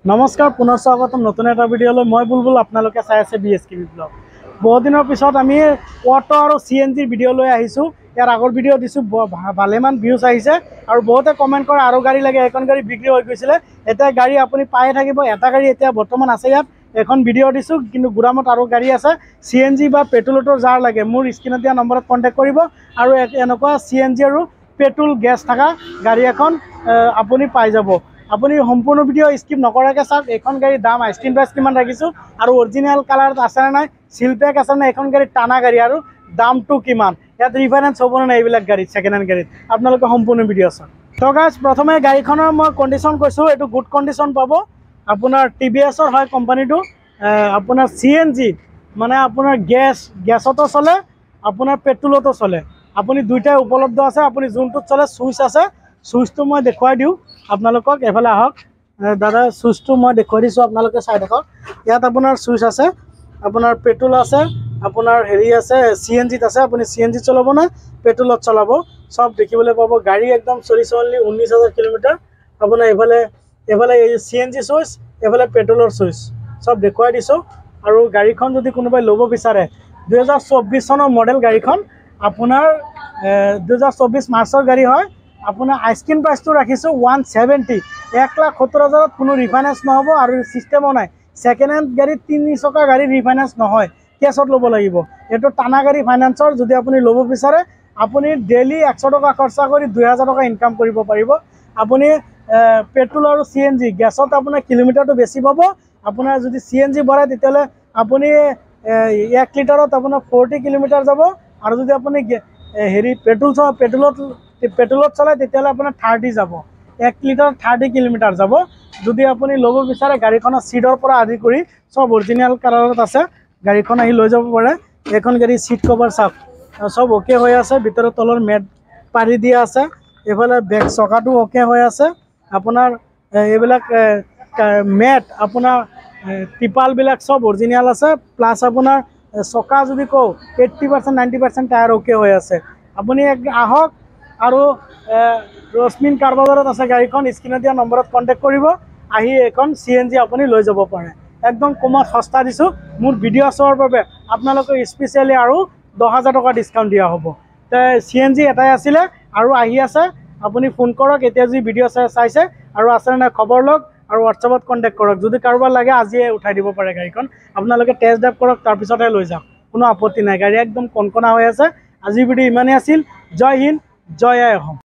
নমস্কাৰ পুনৰ স্বাগতম নতুন এটা ভিডিঅ'লৈ মই বুলবুল আপোনালোকে চাই আছে BSKB ব্লগ। বহুত দিনৰ পিছত আমি অটো আৰু CNG ভিডিঅ' লৈ আহিছোঁ। ইয়াৰ আগৰ ভিডিঅ' দিছোঁ, ভালেমান ভিউজ আহিছে আৰু বহুতে কমেণ্ট কৰে আৰু গাড়ী লাগে, এখন গাড়ী বিক্ৰী হৈ গৈছিলে, এটা গাড়ী আপুনি পায়ে থাকিব। এটা গাড়ী এতিয়া বৰ্তমান আছে ইয়াত, এখন ভিডিঅ' দিছোঁ, কিন্তু গুৰামত আৰু গাড়ী আছে। CNG বা পেট্ৰলতৰ যাৰ লাগে মোৰ স্ক্ৰীনত দিয়া নম্বৰত কণ্টেক্ট কৰিব আৰু এনেকুৱা CNG আৰু পেট্ৰল গেছ থকা গাড়ী এখন আপুনি পাই যাব। আপুনি সম্পূৰ্ণ ভিডিঅ' স্কিপ নকৰাকৈ চাওক। এখন গাড়ীৰ দাম আইচক্ৰীম প্ৰাইচ কিমান ৰাখিছোঁ আৰু অৰিজিনেল কালাৰত আছে নে নাই, চিল পেক আছে নে, এখন গাড়ী টানা গাড়ী আৰু দামটো কিমান, ইয়াত ৰিফাইনেন্স হ'ব নে নাই, এইবিলাক গাড়ীত ছেকেণ্ড হেণ্ড গাড়ীত আপোনালোকে সম্পূৰ্ণ ভিডিঅ' চাওক। তো গাইজ প্ৰথমে গাড়ীখনৰ মই কণ্ডিশ্যন কৈছোঁ, এইটো গুড কণ্ডিশ্যন পাব। আপোনাৰ TVS-ৰ হয় কোম্পানীটো। আপোনাৰ CNG মানে আপোনাৰ গেছতো চলে, আপোনাৰ পেট্ৰলতো চলে, আপুনি দুইটাই উপলব্ধ আছে। আপুনি যোনটোত চলে চুইচ আছে, চুইচটো মই দেখুৱাই দিওঁ আপোনালোকক। এফালে আহক দাদা, চুইচটো মই দেখুৱাই দিছোঁ, আপোনালোকে চাই থাকক। ইয়াত আপোনাৰ চুইচ আছে, আপোনাৰ পেট্ৰল আছে, আপোনাৰ হেৰি আছে CNG-ত আছে। আপুনি CNG চলাব নে পেট্ৰলত চলাব চব দেখিবলৈ পাব। গাড়ী একদম চলিছে অনলি 19,000 কিলোমিটাৰ। আপোনাৰ এইফালে এই CNG চুইচ, এইফালে পেট্ৰলৰ চুইচ চব দেখুৱাই দিছোঁ। আৰু গাড়ীখন যদি কোনোবাই ল'ব বিচাৰে, 2024 চনৰ মডেল গাড়ীখন, আপোনাৰ 2024 মাৰ্চৰ গাড়ী হয়। আপোনাৰ আইচক্ৰীম প্ৰাইচটো ৰাখিছোঁ 170, 1,70,000 কোনো ৰিফাইনেন্স নহ'ব আৰু চিষ্টেমো নাই। ছেকেণ্ড হেণ্ড গাড়ী 3 চকা গাড়ী ৰিফাইনেন্স নহয়, কেছত ল'ব লাগিব। এইটো টানা গাড়ী ফাইনেন্সৰ। যদি আপুনি ল'ব বিচাৰে, আপুনি ডেইলি 100 টকা খৰচা কৰি 2,000 টকা ইনকাম কৰিব পাৰিব। আপুনি পেট্ৰল আৰু CNG গেছত আপোনাৰ কিলোমিটাৰটো বেছি পাব। আপোনাৰ যদি CNG ভৰাই তেতিয়াহ'লে আপুনি 1 লিটাৰত আপোনাৰ 40 কিলোমিটাৰ যাব। আৰু যদি আপুনি হেৰি পেট্ৰলত চলায় তেতিয়াহ'লে আপোনাৰ 30 যাব, 1 লিটাৰত 30 কিলোমিটাৰ যাব। যদি আপুনি ল'ব বিচাৰে, গাড়ীখনৰ ছিটৰ পৰা আদি কৰি চব অৰিজিনেল কালাৰত আছে। গাড়ীখন আহি লৈ যাব পাৰে। এইখন গাড়ী ছিট কভাৰ চাওক, চব অ'কে হৈ আছে। ভিতৰত তলৰ মেট পাৰি দিয়া আছে। এইফালে বেক চকাটো অ'কে হৈ আছে। আপোনাৰ এইবিলাক মেট, আপোনাৰ টিপালবিলাক চব অৰিজিনেল আছে। প্লাছ আপোনাৰ চকা যদি কওঁ 80%, 90% টায়াৰ অ'কে হৈ আছে। আপুনি আহক আৰু ৰশ্মিন কাৰ বজাৰত আছে গাড়ীখন, স্ক্ৰীনত দিয়া নম্বৰত কণ্টেক্ট কৰিব। আহি এইখন CNG আপুনি লৈ যাব পাৰে। একদম কমত সস্তা দিছোঁ। মোৰ ভিডিঅ' চোৱাৰ বাবে আপোনালোকক স্পেচিয়েলি আৰু 10,000 টকা ডিছকাউণ্ট দিয়া হ'ব। CNG এটাই আছিলে আৰু আহি আছে। আপুনি ফোন কৰক এতিয়া যদি ভিডিঅ' চাইছে আৰু আছে নাই খবৰ লওক আৰু হোৱাটছএপত কণ্টেক্ট কৰক। যদি কাৰোবাৰ লাগে আজিয়ে উঠাই দিব পাৰে গাড়ীখন। আপোনালোকে টেষ্ট ড্ৰাইভ কৰক, তাৰপিছতহে লৈ যাওক, কোনো আপত্তি নাই। গাড়ী একদম কনকনা হৈ আছে। আজিৰ ভিডিঅ' ইমানেই আছিল। জয় হিন্দ, জয় আই অসম।